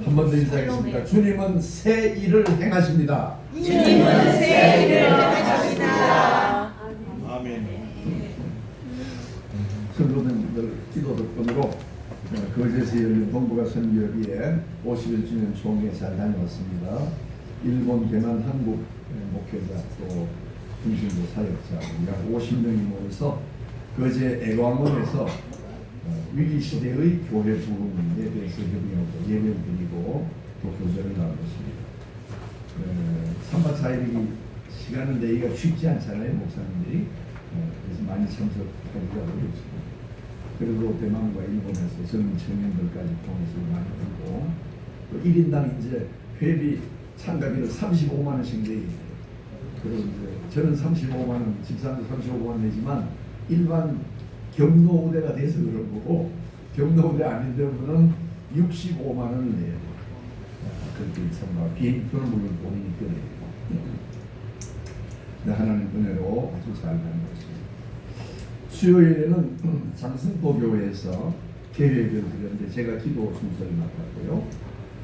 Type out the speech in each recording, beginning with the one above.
한 번 더 인사하겠습니다. 주님은 새 일을 행하십니다. 주님은 새 일을 행하십니다. 아멘. 성도님들 기도 덕분으로 거제에서 열린 동북아 선교협의회 51주년 총회 잘 다녀왔습니다. 일본, 대만, 한국 목회자 또 중심도 사역자 약 50명이 모여서 거제 애광원에서 위기 시대의 교회 부흥에 대해서 협의하고 예배를 드리고 또 교제를 나눴습니다. 3박 4일이 시간을 내기가 쉽지 않잖아요, 목사님들이. 그래서 많이 참석하기가 어렵습니다. 그래도 대만과 일본에서 젊은 청년들까지 통해서 많이 하고 또 1인당 이제 회비 참가비를 35만 원씩 내요. 그리고 이제 저는 35만 원, 집사람도 35만 원 내지만 일반 경로우대가 돼서 그런 거고 경로우대 아닌 데는 65만 원을 내야 돼요. 그렇게 참가 비행표를 물론 본인이 끊어요. 하나님 은혜로 아주 잘 다녀왔습니다. 수요일에는 장승포 교회에서 계획을 드렸는데 제가 기도 순서를 맡았고요.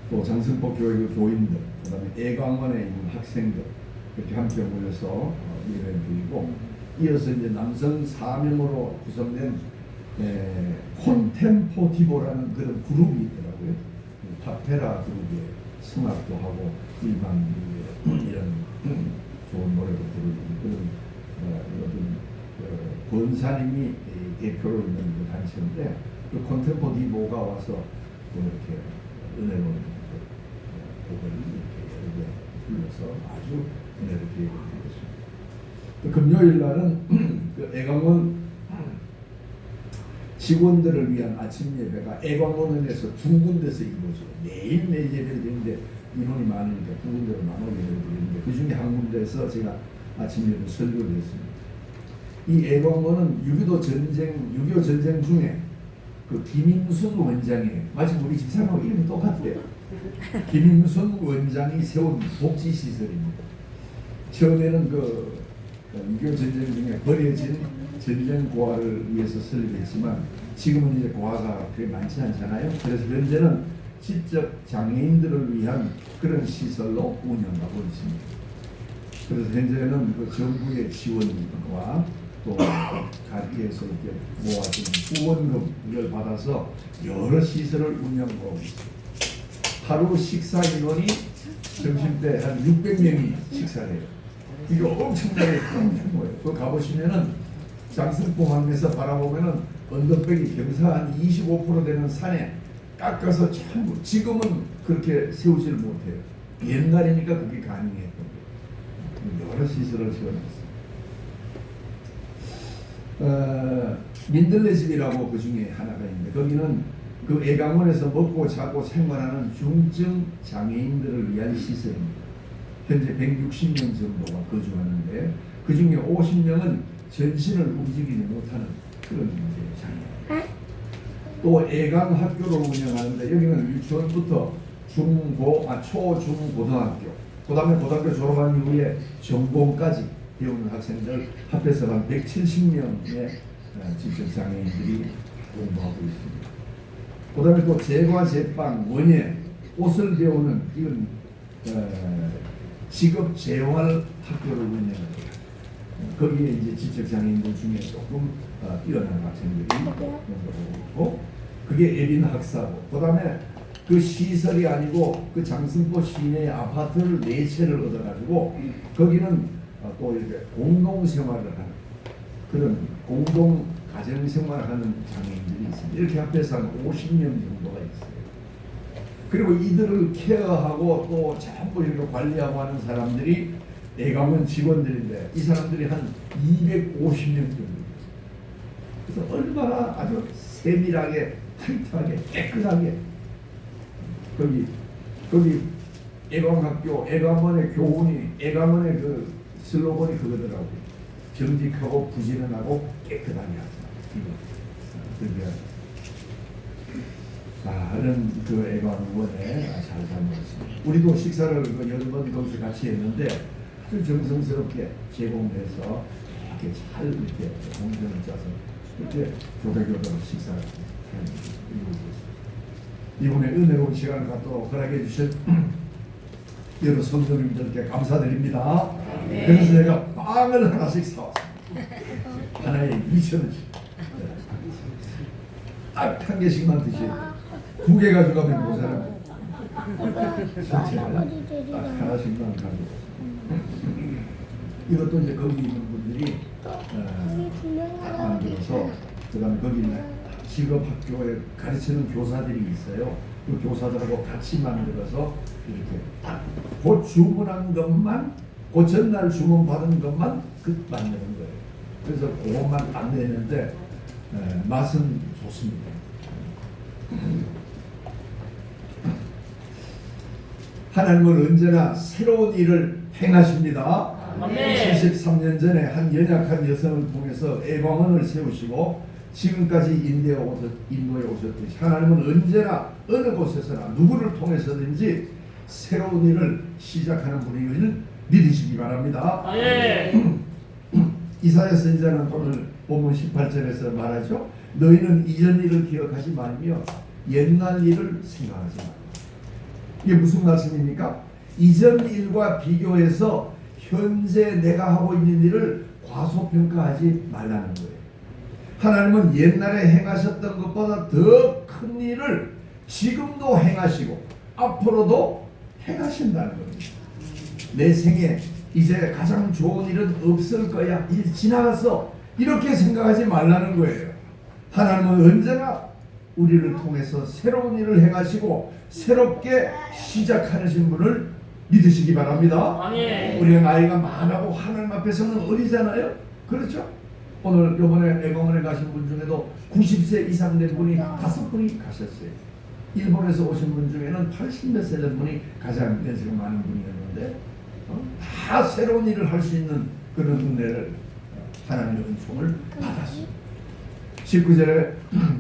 또 장승포 교회 교인들, 그다음에 애광원에 있는 학생들 이렇게 함께 모여서 예배를 드리고 이어서 이제 남성 4명으로 구성된 콘템포티보라는 그런 그룹이 있더라고요. 파페라 그룹에 성악도 하고 일반 이런 좋은 노래도 부르는 그런 권사님이 대표로 있는 그 단체인데 그 콘템포티보가 와서 이렇게 은혜로운 곡을 이렇게 여러 개 불러서 아주 은혜를 드리고 있습니다. 금요일 날은 그 애광원 직원들을 위한 아침 예배가 애광원원에서 두 군데서 이루어져요. 매일매일 예배를 드리는데 인원이 많으니까 두 군데로 나눠 예배를 드리는데 그 중에 한 군데에서 제가 아침 예배 설교를 했습니다. 이 애광원은 6.25 전쟁 중에 그 김임순 원장이 마치 우리 집사람하고 이름이 똑같대요. 김임순 원장이 세운 복지시설입니다. 처음에는 그 6.25 전쟁 중에 버려진 전쟁 고아를 위해서 설립했지만 지금은 이제 고아가 그렇게 많지 않잖아요. 그래서 현재는 지적 장애인들을 위한 그런 시설로 운영하고 있습니다. 그래서 현재는 그 정부의 지원과 또 가게에서 이렇게 모아진 후원금을 받아서 여러 시설을 운영하고 있습니다. 하루 식사 인원이 점심때 한 600명이 식사를 해요. 이게 엄청나게 큰 거예요. 그 가보시면은 장승포항에서 바라보면은 언덕백이 경사 한 25% 되는 산에 깎아서 전부 지금은 그렇게 세우지를 못해요. 옛날이니까 그게 가능했던 거예요. 여러 시설을 세워놨어요. 민들레 집이라고 그 중에 하나가 있는데 거기는 그 애광원에서 먹고 자고 생활하는 중증 장애인들을 위한 시설입니다. 현재 160명 정도가 거주하는데 그 중에 50명은 전신을 움직이지 못하는 그런 장애. 또 애광 학교를 운영하는데 여기는 유치원부터 초, 중, 고등학교, 그 다음에 고등학교 졸업한 이후에 전공까지 배우는 학생들 합해서 한 170명의 지적장애인들이 공부하고 있습니다. 그 다음에 또 제과, 제빵, 원예, 옷을 배우는 이런 직업 재활 학교를 운영합니다. 거기에 이제 지적장애인들 중에 조금 뛰어난 학생들이 공부하고 있고 그게 에빈 학사고 그 다음에 그 시설이 아니고 그 장승포 시내의 아파트를 4채를 얻어가지고 거기는 또 이렇게 공동생활을 하는 그런 공동 가정생활을 하는 장애인들이 있습니다. 이렇게 합해서 한 50명 정도가 있어요. 그리고 이들을 케어하고 또 전부 이렇게 관리하고 하는 사람들이 애광원 직원들인데 이 사람들이 한 250명 정도. 그래서 얼마나 아주 세밀하게 타이트하게 깨끗하게 거기 애광학교 애광원의 교훈이 애광원의 그 슬로건이 그거더라고요. 정직하고 부지런하고 깨끗하게 하자. 이거 이런 그 애광원에 잘 다녀왔습니다. 우리도 식사를 여러 번 거기서 같이 했는데 아주 정성스럽게 제공해서 이렇게 잘 이렇게 공전을 짜서 이렇게 교대교대로 식사를 이루고 있습니다. 이번에 은혜로운 시간을 갖도록 허락해 주신 여러 성도님들께 감사드립니다. 그래서 제가 빵을 하나씩 사왔습니다. 하나에 2,000원씩. 딱 한 개씩만 드셔야 돼요. 2개 가져가면 모자랍니다. 전체를 딱 하나씩만 가져가세요. 이것도 이제 거기 있는 분들이 다 만들어서 그다음에 거기 있는 직업학교에 가르치는 교사들이 있어요. 그 교사들하고 같이 만들어서 이렇게 딱 그 주문한 것만 그 전날 주문 받은 것만 그 만드는 거예요. 그래서 그것만 안 내는데 맛은 좋습니다. 하나님은 언제나 새로운 일을 행하십니다. 73년 전에 한 연약한 여성을 통해서 애방원을 세우시고 지금까지 인도에 오셨듯이 하나님은 언제나 어느 곳에서나 누구를 통해서든지 새로운 일을 시작하는 분임을 믿으시기 바랍니다. 이사야 선지자는 오늘 본문 18절에서 말하죠. 너희는 이전 일을 기억하지 말며 옛날 일을 생각하지 말라. 이게 무슨 말씀입니까? 이전 일과 비교해서 현재 내가 하고 있는 일을 과소평가하지 말라는 거예요. 하나님은 옛날에 행하셨던 것보다 더 큰 일을 지금도 행하시고 앞으로도 행하신다는 겁니다. 내 생에 이제 가장 좋은 일은 없을 거야. 이제 지나갔어. 이렇게 생각하지 말라는 거예요. 하나님은 언제나 우리를 통해서 새로운 일을 행하시고 새롭게 시작하신 분을 믿으시기 바랍니다. 우리가 나이가 많고 하나님 앞에서는 어리잖아요. 그렇죠? 오늘 이번에 애공원에 가신 분 중에도 90세 이상 된 분이 5분이 가셨어요. 일본에서 오신 분 중에는 80몇 세 된 분이 가장 연세가 많은 분이었는데 다 새로운 일을 할 수 있는 그런 은혜를 하나님의 은총을 받았습니다. 19절에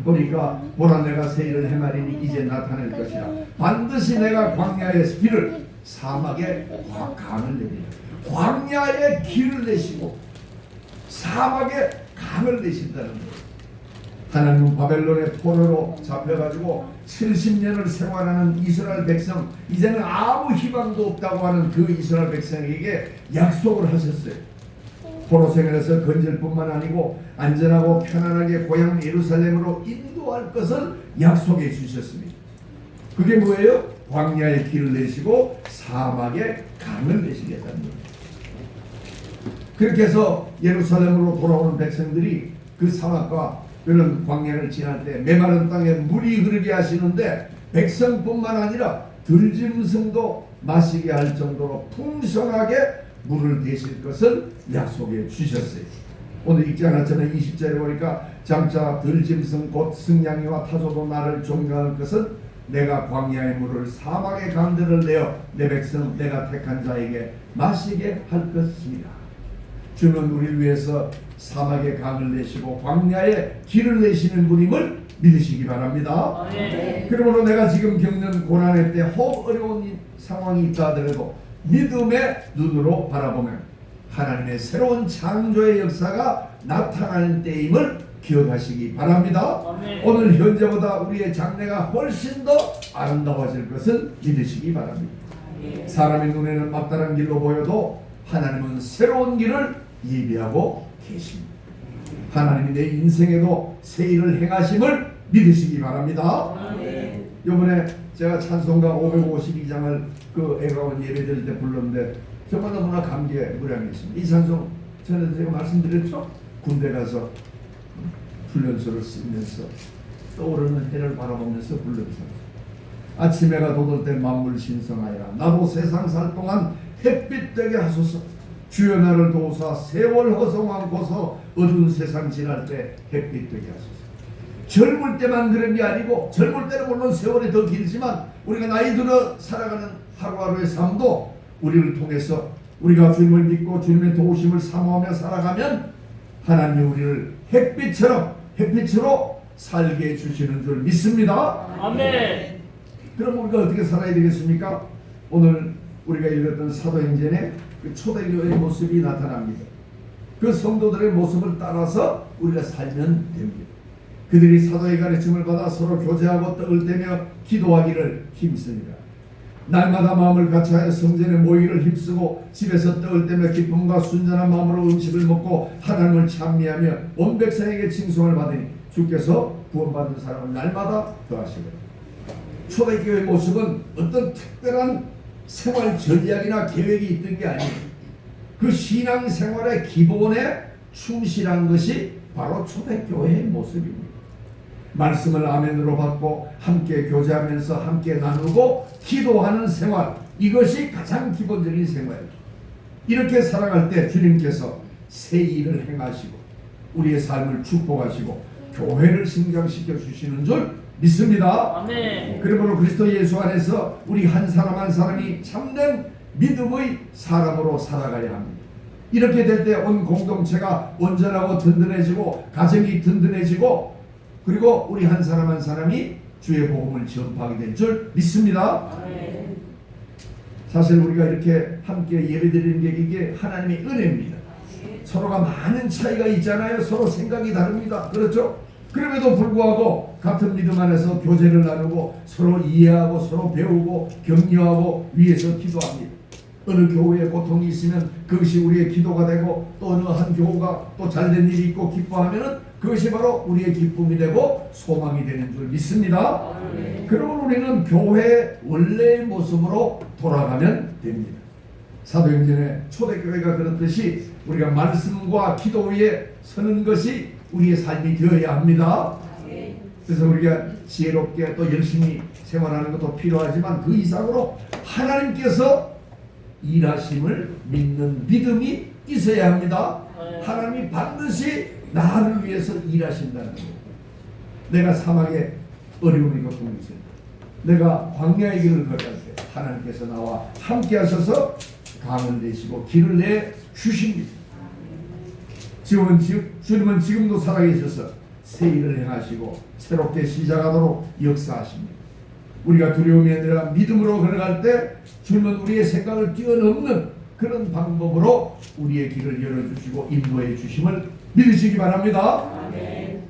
보니까 보라 내가 새 일을 행하리니 이제 나타낼 것이라 반드시 내가 광야의 길을 사막에 강을 내리라. 광야에 길을 내시고 사막에 강을 내신다는 거예요. 하나님은 바벨론의 포로로 잡혀가지고 70년을 생활하는 이스라엘 백성, 이제는 아무 희망도 없다고 하는 그 이스라엘 백성에게 약속을 하셨어요. 포로 생활에서 건질 뿐만 아니고 안전하고 편안하게 고향 예루살렘으로 인도할 것을 약속해 주셨습니다. 그게 뭐예요? 광야의 길을 내시고 사막에 강을 내시겠다는 겁니다. 그렇게 해서 예루살렘으로 돌아오는 백성들이 그 사막과 그런 광야를 지날 때 메마른 땅에 물이 흐르게 하시는데 백성뿐만 아니라 들짐승도 마시게 할 정도로 풍성하게 물을 대실 것을 약속해 주셨어요. 오늘 읽지 않았잖아요. 20절에 보니까 장차 들짐승 곧 승냥이와 타조도 나를 존경할 것은 내가 광야의 물을 사막의 강들을 내어 내 백성 내가 택한 자에게 마시게 할 것이라. 주는 우리를 위해서 사막의 강을 내시고 광야의 길을 내시는 분임을 믿으시기 바랍니다. 그러므로 내가 지금 겪는 고난의 때 혹 어려운 상황이 있다 하더라도 믿음의 눈으로 바라보면 하나님의 새로운 창조의 역사가 나타나는 때임을 기억하시기 바랍니다. 오늘 현재보다 우리의 장래가 훨씬 더 아름다워질 것을 믿으시기 바랍니다. 사람의 눈에는 막다른 길로 보여도 하나님은 새로운 길을 예비하고 계십니다. 하나님이 내 인생에도 새 일을 행하심을 믿으시기 바랍니다. 이번에 제가 찬송가 552장을 그 애가원 예배드릴 때 불렀는데 정말 너무나 감기에 무량했습니다. 이 찬송 전에도 제가 말씀드렸죠? 군대 가서 훈련소를 쓰면서 떠오르는 해를 바라보면서 부른 찬송. 아침 해가 돋을 때 만물 신성하여라. 나도 세상 살 동안 햇빛 되게 하소서. 주여 나를 도우사 세월 허송 않고서 어두운 세상 지날 때 햇빛 되게 하소서. 젊을 때만 그런 게 아니고 젊을 때는 물론 세월이 더 길지만 우리가 나이 들어 살아가는 하루하루의 삶도 우리를 통해서 우리가 주님을 믿고 주님의 도우심을 사모하며 살아가면 하나님이 우리를 햇빛으로 살게 해주시는 줄 믿습니다. 아멘. 그럼 우리가 어떻게 살아야 되겠습니까? 오늘 우리가 읽었던 사도행전의 그 초대교회의 모습이 나타납니다. 그 성도들의 모습을 따라서 우리가 살면 됩니다. 그들이 사도의 가르침을 받아 서로 교제하고 떡을 떼며 기도하기를 힘쓰니라. 날마다 마음을 같이하여 성전에 모이기를 힘쓰고 집에서 떡을 떼며 기쁨과 순전한 마음으로 음식을 먹고 하나님을 찬미하며 온 백성에게 칭송을 받으니 주께서 구원받은 사람을 날마다 더하시거라. 초대교회의 모습은 어떤 특별한 생활 전략이나 계획이 있던 게 아니에요. 그 신앙생활의 기본에 충실한 것이 바로 초대교회의 모습입니다. 말씀을 아멘으로 받고 함께 교제하면서 함께 나누고 기도하는 생활, 이것이 가장 기본적인 생활이죠. 이렇게 살아갈 때 주님께서 새 일을 행하시고 우리의 삶을 축복하시고 교회를 신장시켜 주시는 줄 믿습니다. 아멘. 그러므로 그리스도 예수 안에서 우리 한 사람 한 사람이 참된 믿음의 사람으로 살아가야 합니다. 이렇게 될 때 온 공동체가 온전하고 든든해지고 가정이 든든해지고 그리고 우리 한 사람 한 사람이 주의 복음을 전파하게 될 줄 믿습니다. 아멘. 사실 우리가 이렇게 함께 예배드리는 게 이게 하나님의 은혜입니다. 서로가 많은 차이가 있잖아요. 서로 생각이 다릅니다. 그렇죠? 그럼에도 불구하고 같은 믿음 안에서 교제를 나누고 서로 이해하고 서로 배우고 격려하고 위해서 기도합니다. 어느 교회에 고통이 있으면 그것이 우리의 기도가 되고 또 어느 한 교회가 또 잘된 일이 있고 기뻐하면은 그것이 바로 우리의 기쁨이 되고 소망이 되는 줄 믿습니다. 그러면 우리는 교회의 원래의 모습으로 돌아가면 됩니다. 사도행전의 초대교회가 그렇듯이 우리가 말씀과 기도 위에 서는 것이 우리의 삶이 되어야 합니다. 그래서 우리가 지혜롭게 또 열심히 생활하는 것도 필요하지만 그 이상으로 하나님께서 일하심을 믿는 믿음이 있어야 합니다. 하나님이 반드시 나를 위해서 일하신다는 거예요. 내가 사막에 어려움이 고통이 있을 때, 내가 광야의 길을 걸을 때 하나님께서 나와 함께 하셔서 강을 내시고 길을 내 주십니다. 주님은 지금도 살아계셔서 새 일을 행하시고 새롭게 시작하도록 역사하십니다. 우리가 두려움이 아니라 믿음으로 걸어갈 때 주님은 우리의 생각을 뛰어넘는 그런 방법으로 우리의 길을 열어주시고 인도해 주심을 믿으시기 바랍니다. 아멘.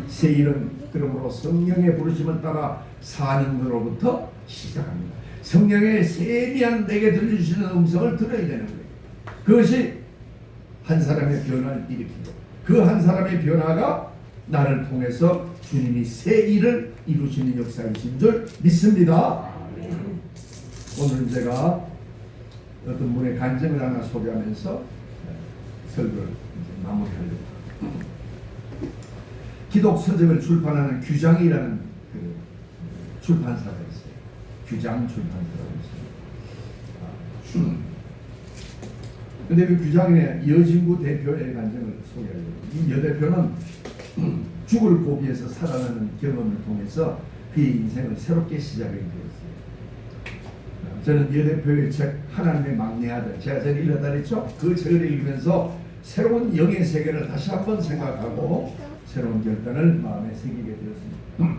새 일은 그러므로 성령의 부르심을 따라 사는 것로부터 시작합니다. 성령의 세미한 내게 들려주시는 음성을 들어야 되는 거예요. 그것이 한 사람의 변화를 일으키고 그 한 사람의 변화가 나를 통해서 주님이 새 일을 이루시는 역사이신 줄 믿습니다. 오늘 제가 어떤 분의 간증을 하나 소개하면서 설교를 마무리하려고. 기독 서적을 출판하는 규장이라는 그 출판사가 있어요. 규장 출판사라고 있어요. 근데 그 규장의 여진구 대표의 간증을 소개하려고. 이 여 대표는 죽을 고비에서 살아나는 경험을 통해서 그의 인생을 새롭게 시작하게 되었어요. 저는 여 대표의 책 하나님의 막내 아들, 제가 전에 읽었다 그랬죠? 그 책을 읽으면서 새로운 영의 세계를 다시 한번 생각하고 새로운 결단을 마음에 새기게 되었습니다.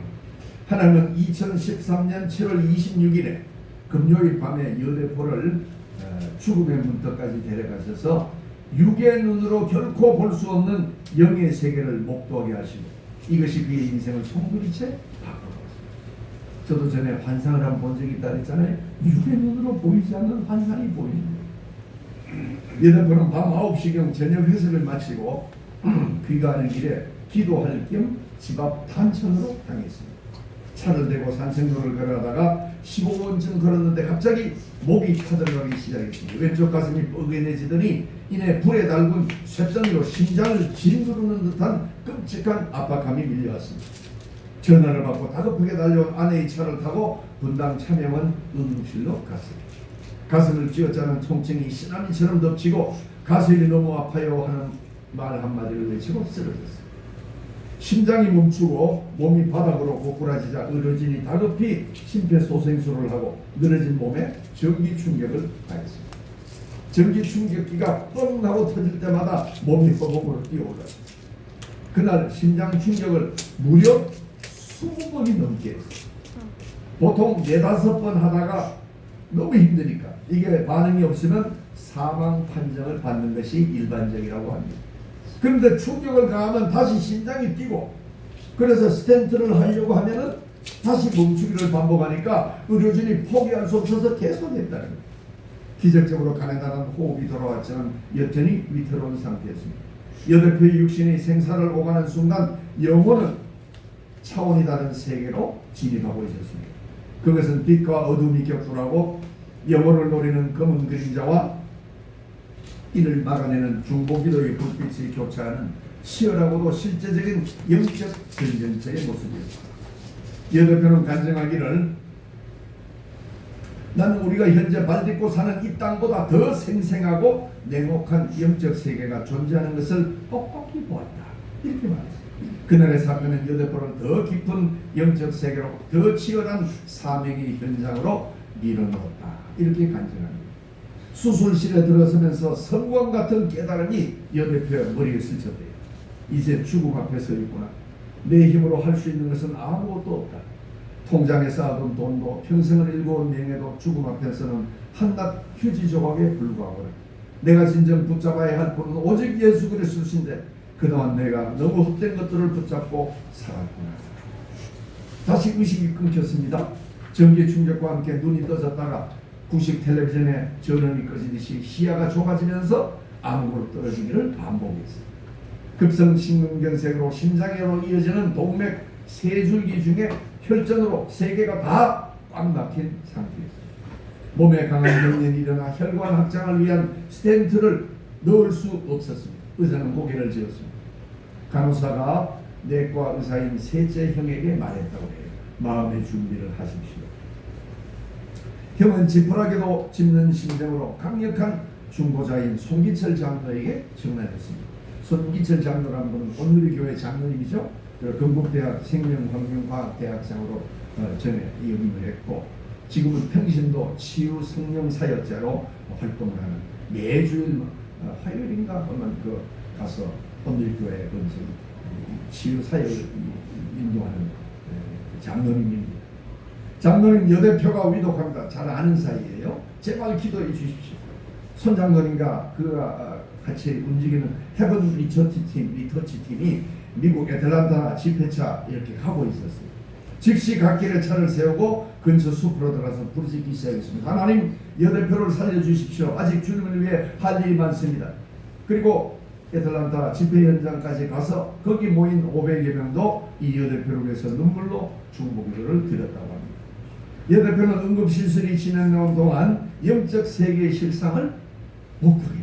하나님은 2013년 7월 26일에 금요일 밤에 여 대표를 죽음의 문턱까지 데려가셔서 육의 눈으로 결코 볼 수 없는 영의 세계를 목도하게 하시고 이것이 그의 인생을 송두리째 바꿔버렸습니다. 저도 전에 환상을 한번 본 적이 있다 그랬잖아요. 육의 눈으로 보이지 않는 환상이 보이는 거예요. 여덟번은 밤 9시경 저녁 회식을 마치고 귀가하는 길에 기도할 겸 집 앞 단천으로 향했습니다. 차를 대고 산책로를 걸어가다가 15분쯤 걸었는데 갑자기 목이 타들어가기 시작했습니다. 왼쪽 가슴이 뻐근해지더니 이내 불에 달군 쇳덩이로 심장을 짓누르는 듯한 끔찍한 압박감이 밀려왔습니다. 전화를 받고 다급하게 달려온 아내의 차를 타고 분당 참여원 응급실로 갔습니다. 가슴을 쥐어짜는 통증이 쓰나미처럼 덮치고 가슴이 너무 아파요 하는 말 한마디를 외치고 쓰러졌습니다. 심장이 멈추고 몸이 바닥으로 고꾸라지자 의료진이 다급히 심폐소생술을 하고 늘어진 몸에 전기 충격을 가했습니다. 전기 충격기가 뻥 하고 터질 때마다 몸이 허공으로 뛰어올랐습니다. 그날 심장 충격을 무려 20번이 넘게 했습니다. 보통 4-5번 하다가 너무 힘드니까 이게 반응이 없으면 사망 판정을 받는 것이 일반적이라고 합니다. 그런데 충격을 가하면 다시 심장이 뛰고, 그래서 스텐트를 하려고 하면은 다시 멈추기를 반복하니까 의료진이 포기할 수 없어서 계속했다는 거예요. 기적적으로 가느다란 호흡이 돌아왔지만 여전히 위태로운 상태였습니다. 여대표의 육신이 생사를 오가는 순간 영혼은 차원이 다른 세계로 진입하고 있었습니다. 그것은 빛과 어둠이 격돌하고 영혼을 노리는 검은 그림자와 이를 막아내는 중보기도의 불빛이 교차하는 치열하고도 실제적인 영적 전쟁터의 모습이었습니다. 여대표는 간증하기를, 나는 우리가 현재 발딛고 사는 이 땅보다 더 생생하고 냉혹한 영적 세계가 존재하는 것을 똑똑히 보았다, 이렇게 말했습니다. 그날의 사건은 여대표를 더 깊은 영적 세계로, 더 치열한 사명의 현장으로 밀어넣었다, 이렇게 간증합니다. 수술실에 들어서면서 성광 같은 깨달음이 여대표의 머리에 스쳤대요. 이제 죽음 앞에 서 있구나. 내 힘으로 할 수 있는 것은 아무것도 없다. 통장에 쌓아둔 돈도, 평생을 일궈온 명예도 죽음 앞에서는 한낱 휴지 조각에 불과하구나. 내가 진정 붙잡아야 할 분은 오직 예수 그리스도신데 그동안 내가 너무 헛된 것들을 붙잡고 살았구나. 다시 의식이 끊겼습니다. 전기 충격과 함께 눈이 떠졌다가 구식 텔레비전에 전원이 꺼지듯이 시야가 좁아지면서 암으로 떨어지기를 반복했습니다. 급성 심근경색으로 심장으로 이어지는 동맥 세 줄기 중에 혈전으로 세 개가 다 꽉 막힌 상태였습니다. 몸에 강한 영연이 일어나 혈관 확장을 위한 스텐트를 넣을 수 없었습니다. 의사는 고개를 지었습니다. 간호사가 내과 의사인 셋째 형에게 말했다고 해요. 마음의 준비를 하십시오. 형은 지푸라기도 짚는 심정으로 강력한 중보자인 손기철 장로에게 전화했습니다. 손기철 장로라는 분은 오늘의 교회 장로님이죠. 건국대학 생명환경과학대학장으로 전에 임명을 했고, 지금은 평신도 치유 성령 사역자로 활동을 하는, 매주일 화요일인가 하면 가서 오늘의 교회 치유 사역을 인도하는 장로님입니다. 장로님 여대표가 위독합니다. 잘 아는 사이예요. 제발 기도해 주십시오. 손 장로님과 그가 같이 움직이는 헤븐 리서치 팀이 미국 애틀란타 집회차 이렇게 가고 있었어요. 즉시 갓길에 차를 세우고 근처 숲으로 들어가서 부르짖기 시작했습니다. 하나님, 여대표를 살려주십시오. 아직 주님을 위해 할 일이 많습니다. 그리고 애틀란타 집회 현장까지 가서 거기 모인 500여 명도 이 여대표를 위해서 눈물로 중보기도를 드렸다고 합니다. 여대표는 응급실술이 진행되는 동안 영적 세계의 실상을 목격해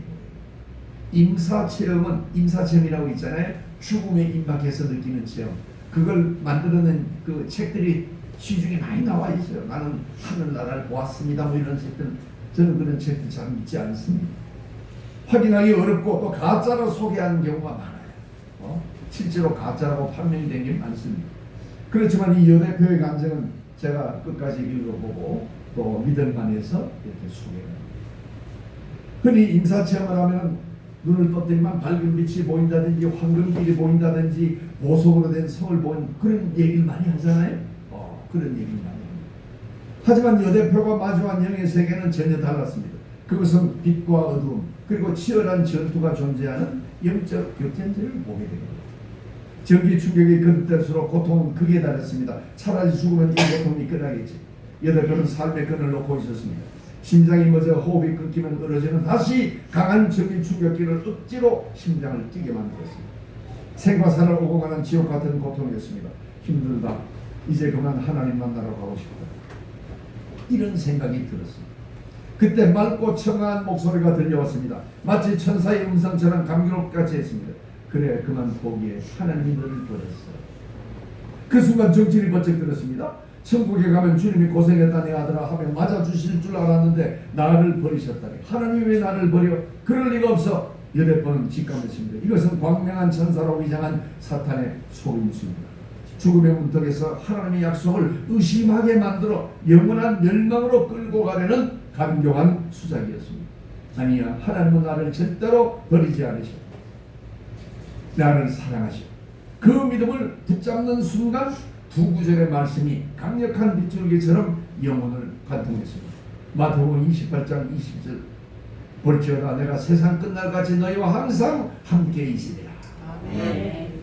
임사체험이라고 있잖아요. 죽음에 임박해서 느끼는 체험. 그걸 만들어낸 그 책들이 시중에 많이 나와 있어요. 나는 하늘나라를 보았습니다, 뭐 이런 책들. 저는 그런 책들 잘 믿지 않습니다. 확인하기 어렵고 또 가짜로 소개하는 경우가 많아요. 실제로 가짜라고 판명이 된 게 많습니다. 그렇지만 이 여대표의 간증은 제가 끝까지 읽어보고 또 믿을만해서 이렇게 소개합니다. 흔히 임사체험을 하면 눈을 떴더니만 밝은 빛이 보인다든지 황금길이 보인다든지 보석으로 된 성을 보인 그런 얘기를 많이 하잖아요. 그런 얘기를 많이 합니다. 하지만 여대표가 마주한 영의 세계는 전혀 달랐습니다. 그것은 빛과 어두움 그리고 치열한 전투가 존재하는 영적 격전지를 보게 됩니다. 전기 충격이 거듭될수록 고통은 극에 달했습니다. 차라리 죽으면 이 고통이 끝나겠지. 여대표는 삶의 끈을 놓고 있었습니다. 심장이 멎어 호흡이 끊기면 떨어지는 다시 강한 전기 충격기를 억지로 심장을 뛰게 만들었습니다. 생과 사를 오고 가는 지옥 같은 고통이었습니다. 힘들다. 이제 그만 하나님 만나러 가고 싶다. 이런 생각이 들었습니다. 그때 맑고 청아한 목소리가 들려왔습니다. 마치 천사의 음성처럼 감격같이 했습니다. 그래, 그만 포기해. 하나님이 너를 버렸어. 그 순간 정신이 번쩍 들었습니다. 천국에 가면 주님이 고생했다 내 아들아 하며 맞아주실 줄 알았는데 나를 버리셨다니. 하나님이 왜 나를 버려? 그럴 리가 없어. 여대표는 직감했습니다. 이것은 광명한 천사로 위장한 사탄의 속임수입니다. 죽음의 문턱에서 하나님의 약속을 의심하게 만들어 영원한 멸망으로 끌고 가려는 간교한 수작이었습니다. 아니야, 하나님은 나를 절대로 버리지 않으셔. 나를 사랑하셔. 그 믿음을 붙잡는 순간 두 구절의 말씀이 강력한 빗줄기처럼 영혼을 관통했습니다. 마태복음 28장 20절 볼지어다 내가 세상 끝날까지 너희와 항상 함께 있으리라.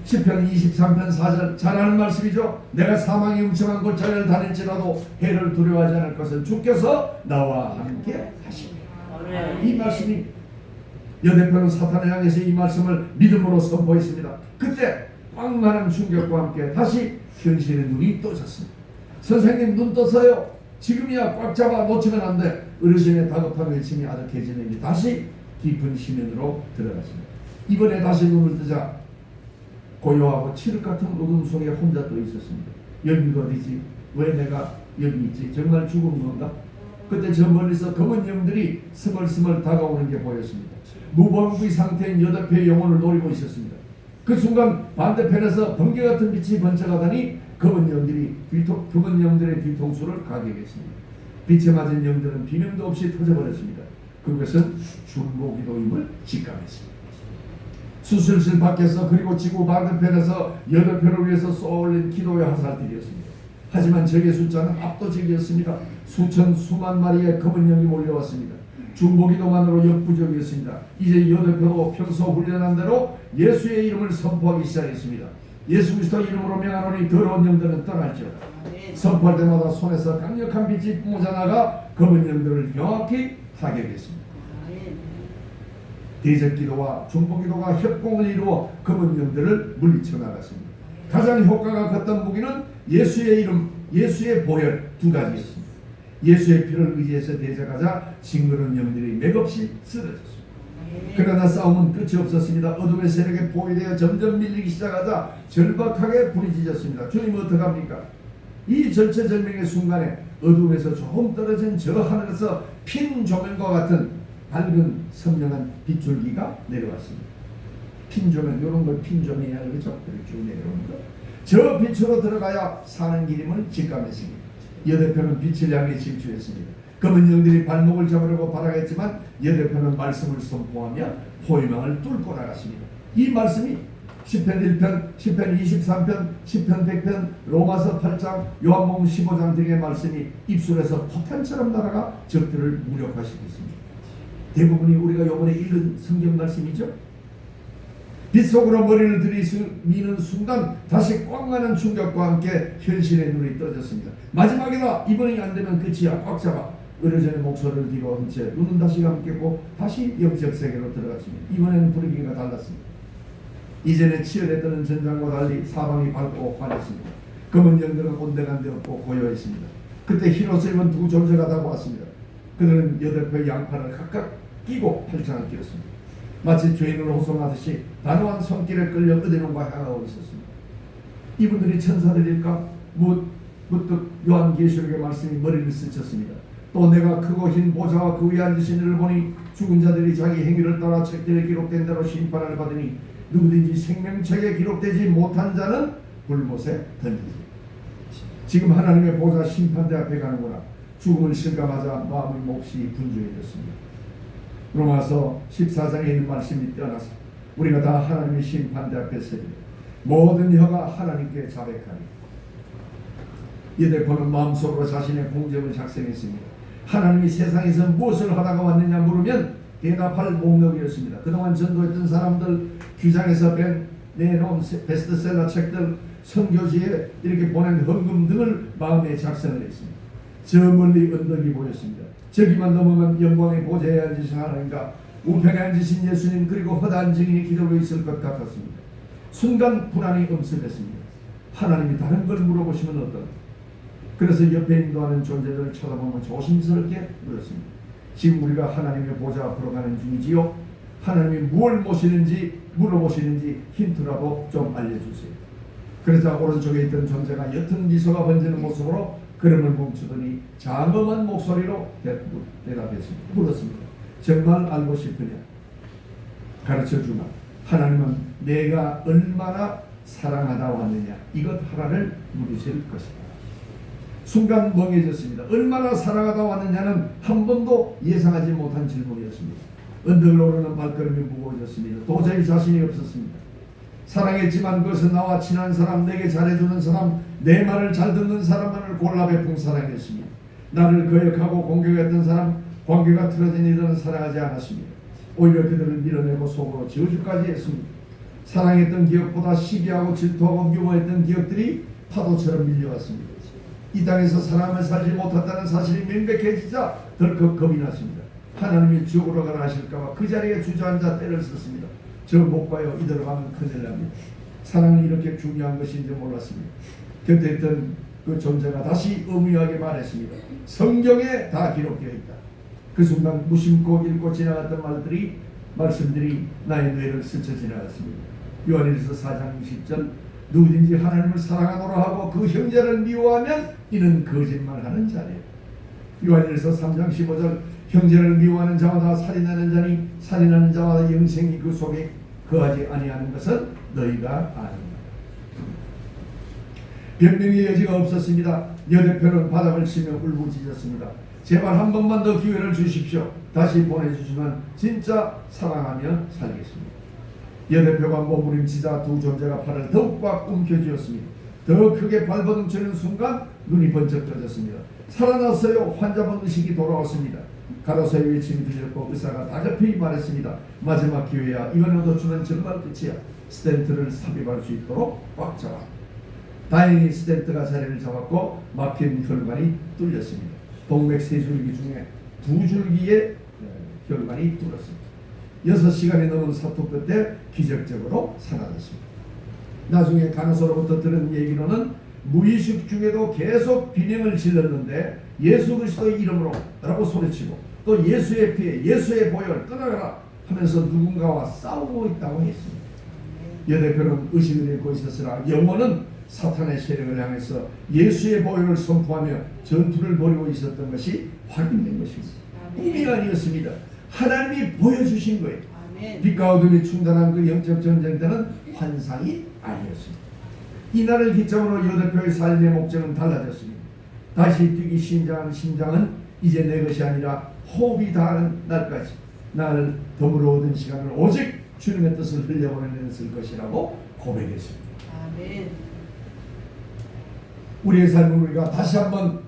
시편 23편 4절 잘 아는 말씀이죠. 내가 사망의 음침한 골짜기를 다닐지라도 해를 두려워하지 않을 것은 주께서 나와 함께 하시니. 이 말씀이 여대표는 사탄을 향해서 이 말씀을 믿음으로 선포했습니다. 그때 빵만한 충격과 함께 다시 현실의 눈이 떠졌습니다. 선생님 눈 떴어요. 지금이야 꽉 잡아 놓치면 안 돼. 어르신의 다급한 외침이 아득해지니 다시 깊은 심연으로 들어갔습니다. 이번에 다시 눈을 뜨자 고요하고 칠흑 같은 어둠 속에 혼자 떠 있었습니다. 여기가 어디지? 왜 내가 여기 있지? 정말 죽은 건가? 그때 저 멀리서 검은 영들이 스멀스멀 다가오는 게 보였습니다. 무방비 상태인 여덟 영혼을 노리고 있었습니다. 그 순간 반대편에서 번개 같은 빛이 번쩍하더니 검은 영들의 뒤통수를 가격했습니다. 빛에 맞은 영들은 비명도 없이 터져버렸습니다. 그것은 중보기도임을 직감했습니다. 수술실 밖에서 그리고 지구 반대편에서 여덟 표를 위해서 쏘아올린 기도의 화살들이었습니다. 하지만 적의 숫자는 압도적이었습니다. 수만 마리의 검은 영이 몰려왔습니다. 중보기도만으로 역부족이었습니다. 이제 여덟 표도 평소 훈련한 대로 예수의 이름을 선포하기 시작했습니다. 예수 그리스도 이름으로 명하노니 더러운 영들은 떠날지어다. 선포할 때마다 손에서 강력한 빛이 뿜어져나가 검은 영들을 명확히 타격했습니다. 대적기도와 중보기도가 협공을 이루어 검은 영들을 물리쳐 나갔습니다. 가장 효과가 컸던 무기는 예수의 이름, 예수의 보혈 두 가지였습니다. 예수의 피를 의지해서 대적하자 징그러운 영들이 맥없이 쓰러졌습니다. 그러나 싸움은 끝이 없었습니다. 어둠의 세력에 포위되어 점점 밀리기 시작하자 절박하게 부르짖었습니다. 주님 어떡합니까? 이 절체절명의 순간에 어둠에서 조금 떨어진 저 하늘에서 핀 조명과 같은 밝은 선명한 빗줄기가 내려왔습니다. 핀 조명, 이런 걸 핀 조명이야, 그렇죠? 이렇게 쭉 내려오는 거. 저 빛으로 들어가야 사는 길임을 직감했습니다. 여대표는 빛을 향해 질주했습니다. 검은 영들이 발목을 잡으려고 발악했지만 여대표는 말씀을 선포하며 포위망을 뚫고 나갔습니다. 이 말씀이 시편 1편, 시편 23편, 시편 100편, 로마서 8장, 요한복음 15장 등의 말씀이 입술에서 포탄처럼 날아가 적들을 무력화시켰습니다. 대부분이 우리가 이번에 읽은 성경 말씀이죠. 빛 속으로 머리를 들이미는 순간 다시 꽉 마는 충격과 함께 현실의 눈이 떠졌습니다. 마지막이다. 이번이 안 되면 끝이야. 꽉 잡아. 어려전의 목소리를 뒤로 한 채 눈은 다시 감겠고 다시 영적 세계로 들어갔습니다. 이번에는 분위기가 달랐습니다. 이전에 치열했던 전장과 달리 사방이 밝고 환했습니다. 검은 영들은 온데간데 없고 고요했습니다. 그때 흰옷을 입은 두 존재가 다가왔습니다. 그들은 여덟 표의 양팔을 각각 끼고 팔짱을 끼었습니다. 마치 죄인을 호송하듯이 단호한 손길에 끌려 어디론가 향하고 있었습니다. 이분들이 천사들일까? 문득 요한계시록의 말씀이 머리를 스쳤습니다. 또 내가 크고 흰 보좌와 그 위에 앉으신 이를 보니 죽은 자들이 자기 행위를 따라 책들에 기록된 대로 심판을 받으니 누구든지 생명책에 기록되지 못한 자는 불못에 던지지. 지금 하나님의 보좌 심판대 앞에 가는구나. 죽음을 실감하자 마음의 몫이 분주해졌습니다. 로마서 14장에 있는 말씀이 떠나서 우리가 다 하나님의 심판대 앞에 서리니 모든 혀가 하나님께 자백하니. 여대표는 마음속으로 자신의 공적을 작성했습니다. 하나님이 세상에서 무엇을 하다가 왔느냐 물으면 대답할 목록이었습니다. 그동안 전도했던 사람들, 규장에서 내놓은 베스트셀러 책들, 선교지에 이렇게 보낸 헌금 등을 마음에 작성을 했습니다. 저 멀리 언덕이 보였습니다. 저기만 넘으면 영광의 보좌에 앉으신 하나님과 우편에 앉으신 예수님 그리고 허다한 증인이 기다리고 있을 것 같았습니다. 순간 불안이 엄습했습니다. 하나님이 다른 걸 물어보시면 어떨까? 그래서 옆에 인도하는 존재들을 쳐다보며 조심스럽게 물었습니다. 지금 우리가 하나님의 보좌 앞으로 가는 중이지요? 하나님이 무엇을 모시는지 물어보시는지 힌트라도 좀 알려주세요. 그러자 오른쪽에 있던 존재가 옅은 미소가 번지는 모습으로 걸음을 멈추더니 장엄한 목소리로 대답했습니다. 물었습니다. 정말 알고 싶으냐? 가르쳐주마. 하나님은 내가 얼마나 사랑하다 왔느냐 이것 하나를 물으실 것이다. 순간 멍해졌습니다. 얼마나 사랑하다 왔느냐는 한 번도 예상하지 못한 질문이었습니다. 언덕을 오르는 발걸음이 무거워졌습니다. 도저히 자신이 없었습니다. 사랑했지만 그것은 나와 친한 사람, 내게 잘해주는 사람, 내 말을 잘 듣는 사람만을 골라 베푼 사랑이었습니다. 나를 거역하고 공격했던 사람, 관계가 틀어진 이들은 사랑하지 않았습니다. 오히려 그들을 밀어내고 속으로 지우기까지 했습니다. 사랑했던 기억보다 시기하고 질투하고 미워했던 기억들이 파도처럼 밀려왔습니다. 이 땅에서 사람을 살지 못한다는 사실이 명백해지자 덜컥 겁이 났습니다. 하나님이 지옥으로 가라 하실까봐 그 자리에 주저앉아 때를 썼습니다. 저 못 봐요. 이대로 가면 큰일 납니다. 사랑은 이렇게 중요한 것인지 몰랐습니다. 곁에 있던 그 존재가 다시 의미하게 말했습니다. 성경에 다 기록되어 있다. 그 순간 무심코 읽고 지나갔던 말씀들이 나의 뇌를 스쳐 지나갔습니다. 요한일서 4장 20절 누구든지 하나님을 사랑하노라 하고 그 형제를 미워하면 이는 거짓말하는 자래요. 요한일서 3장 15절 형제를 미워하는 자마다 살인하는 자니 살인하는 자마다 영생이 그 속에 거하지 아니하는 것은 너희가 아느니라. 변명의 여지가 없었습니다. 여 대표는 바닥을 치며 울부짖었습니다. 제발 한 번만 더 기회를 주십시오. 다시 보내주시면 진짜 사랑하며 살겠습니다. 여 대표가 몸부림치자 두 존재가 팔을 더욱 꽉 움켜쥐었습니다. 더 크게 발버둥치는 순간 눈이 번쩍 떠졌습니다. 살아났어요. 환자분 의식이 돌아왔습니다. 가로세의 외침이 들렸고 의사가 다급히 말했습니다. 마지막 기회야. 이번 얻어주면 정말 끝이야. 스텐트를 삽입할 수 있도록 꽉 잡아. 다행히 스텐트가 자리를 잡았고 막힌 혈관이 뚫렸습니다. 동맥 세 줄기 중에 두 줄기의 혈관이 뚫렸습니다. 6시간이 넘은 사투 끝에 기적적으로 사라졌습니다. 나중에 간호사로부터 들은 얘기로는 무의식 중에도 계속 비명을 질렀는데 예수 그리스도의 이름으로 라고 소리치고 또 예수의 피해 예수의 보혈 떠나가라 하면서 누군가와 싸우고 있다고 했습니다. 여 대표는 의식을 잃고 있었으나 영혼은 사탄의 세력을 향해서 예수의 보혈을 선포하며 전투를 벌이고 있었던 것이 확인된 것입니다. 꿈이 아니었습니다. 하나님이 보여주신 거예요. 빛과 어둠이 충돌한 그 영적 전쟁 때는 환상이 아니었습니다. 이날을 기점으로 여 대표의 삶의 목적은 달라졌습니다. 다시 뛰기 시작한 심장은 이제 내 것이 아니라 호흡이 닿는 날까지 나를 덤으로 얻은 시간을 오직 주님의 뜻을 흘려보내는 것이라고 고백했습니다. 아멘. 우리의 삶을 우리가 다시 한번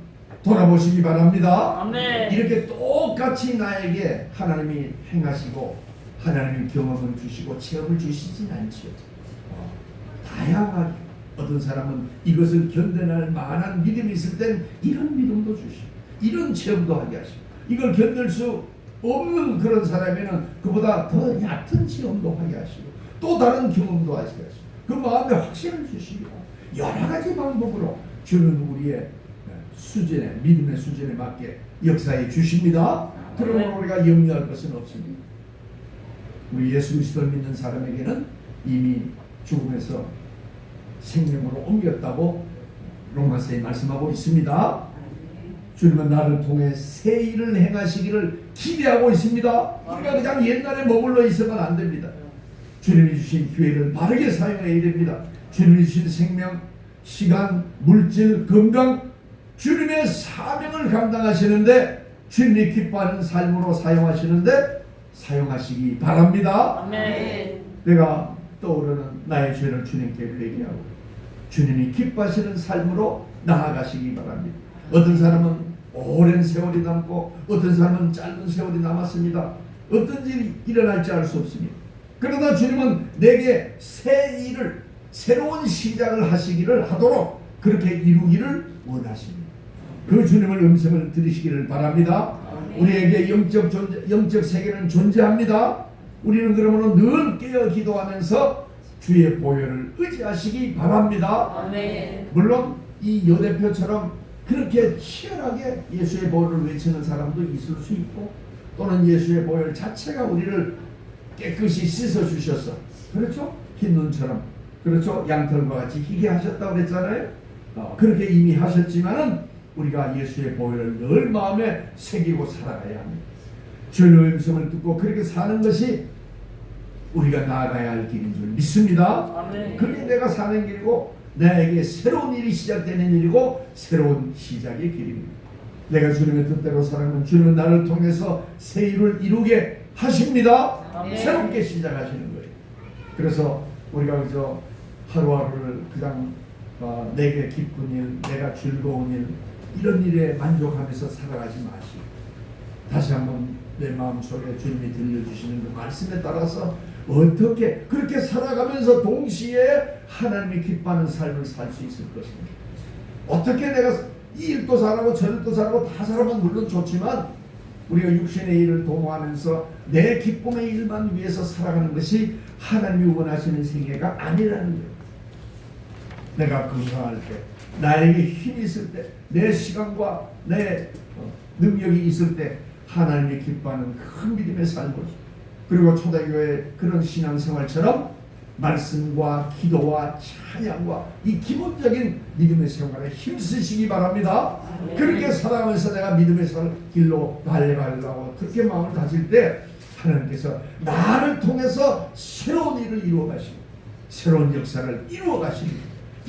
돌아보시기 바랍니다. 아멘. 이렇게 똑같이 나에게 하나님이 행하시고 하나님이 경험을 주시고 체험을 주시진 않지요. 다양하게 어떤 사람은 이것을 견뎌낼 만한 믿음이 있을 땐 이런 믿음도 주시고 이런 체험도 하게 하시고 이걸 견딜 수 없는 그런 사람에는 그보다 더 얕은 체험도 하게 하시고 또 다른 경험도 하게 하시고 그 마음에 확신을 주시고 여러 가지 방법으로 주는 우리의 수준에 믿음의 수준에 맞게 역사해 주십니다. 그러므로 우리가 염려할 것은 없습니다. 우리 예수 그리스도를 믿는 사람에게는 이미 죽음에서 생명으로 옮겼다고 로마서에 말씀하고 있습니다. 주님은 나를 통해 새 일을 행하시기를 기대하고 있습니다. 우리가 그냥 옛날에 머물러 있으면 안 됩니다. 주님이 주신 기회를 바르게 사용해야 됩니다. 주님이 주신 생명, 시간, 물질, 건강, 주님의 사명을 감당하시는데 주님이 기뻐하는 삶으로 사용하시기 바랍니다. 아멘. 내가 떠오르는 나의 죄를 주님께 회개하고 주님이 기뻐하시는 삶으로 나아가시기 바랍니다. 어떤 사람은 오랜 세월이 남고 어떤 사람은 짧은 세월이 남았습니다. 어떤 일이 일어날지 알 수 없습니다. 그러나 주님은 내게 새 일을 새로운 시작을 하도록 그렇게 이루기를 원하십니다. 그 주님의 음성을 들으시기를 바랍니다. 우리에게 영적 세계는 존재합니다. 우리는 그러므로 늘 깨어 기도하면서 주의 보혈을 의지하시기 바랍니다. 아멘. 물론 이 여대표처럼 그렇게 치열하게 예수의 보혈을 외치는 사람도 있을 수 있고 또는 예수의 보혈 자체가 우리를 깨끗이 씻어 주셔서 그렇죠? 흰 눈처럼 그렇죠? 양털과 같이 희게 하셨다고 그랬잖아요. 그렇게 이미 하셨지만은 우리가 예수의 보혈을 늘 마음에 새기고 살아가야 합니다. 주의 음성을 듣고 그렇게 사는 것이 우리가 나아가야 할 길인 줄 믿습니다. 아멘. 그게 내가 사는 길이고 나에게 새로운 일이 시작되는 일이고 새로운 시작의 길입니다. 내가 주님의 뜻대로 살아가면 주님은 나를 통해서 새 일을 이루게 하십니다. 아멘. 새롭게 시작하시는 거예요. 그래서 우리가 그저 하루하루를 그냥 내게 기쁜 일, 내가 즐거운 일 이런 일에 만족하면서 살아가지 마시고 다시 한번 내 마음속에 주님이 들려주시는 그 말씀에 따라서 어떻게 그렇게 살아가면서 동시에 하나님이 기뻐하는 삶을 살 수 있을 것인가? 어떻게 내가 이 일도 잘하고 저 일도 잘하고 다 잘하면 물론 좋지만 우리가 육신의 일을 도모하면서 내 기쁨의 일만 위해서 살아가는 것이 하나님이 원하시는 생애가 아니라는 거예요. 내가 건강할 때, 나에게 힘이 있을 때, 내 시간과 내 능력이 있을 때 하나님이 기뻐하는 큰 믿음의 삶을, 그리고 초대교회 그런 신앙생활처럼 말씀과 기도와 찬양과 이 기본적인 믿음의 생활에 힘쓰시기 바랍니다. 그렇게 살아가면서 내가 믿음의 길로 달려가려고 그렇게 마음을 다질 때 하나님께서 나를 통해서 새로운 일을 이루어 가시고 새로운 역사를 이루어 가시고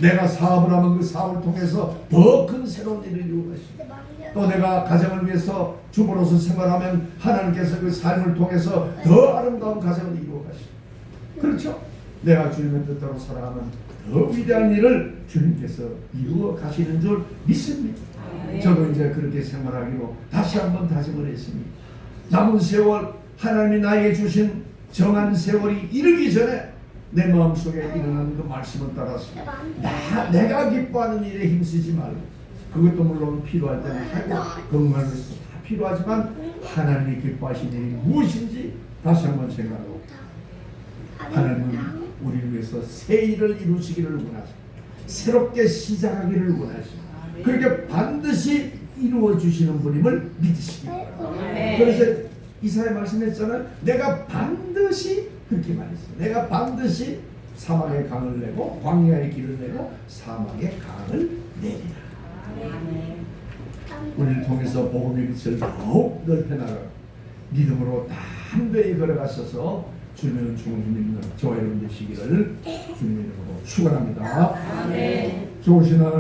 내가 사업을 하면 그 사업을 통해서 더 큰 새로운 일을 이루어 가시고 또 내가 가정을 위해서 주부로서 생활하면 하나님께서 그 삶을 통해서 더 아름다운 가정을 이루어 가시고, 그렇죠? 내가 주님의 뜻대로 살아가면 더 위대한 일을 주님께서 이루어 가시는 줄 믿습니다. 저도 이제 그렇게 생활하기로 다시 한번 다짐을 했습니다. 남은 세월 하나님이 나에게 주신 정한 세월이 이르기 전에 내 마음속에 일어나는 그 말씀을 따라서 내가 기뻐하는 일에 힘쓰지 말고, 그것도 물론 필요할 때는 하고 건강을 위해서 다 필요하지만 하나님이 기뻐하시는 일이 무엇인지 다시 한번 생각하고, 하나님은 우리를 위해서 새 일을 이루시기를 원하시고 새롭게 시작하기를 원하시고 그렇게 반드시 이루어 주시는 분임을 믿으시기 바랍니다. 그래서 이사야 말씀했잖아요. 내가 반드시 그렇게 말했어요. 내가 반드시 사막의 강을 내고 광야의 길을 내고 사막의 강을 내리라. 우리를 통해서 복음의 빛을 더욱 넓혀나가고 믿음으로 담대히 걸어가셔서 주님의 은총을 힘입는 저와 여러분 되시기를 주님의 이름으로 축원합니다. 좋으신 하나님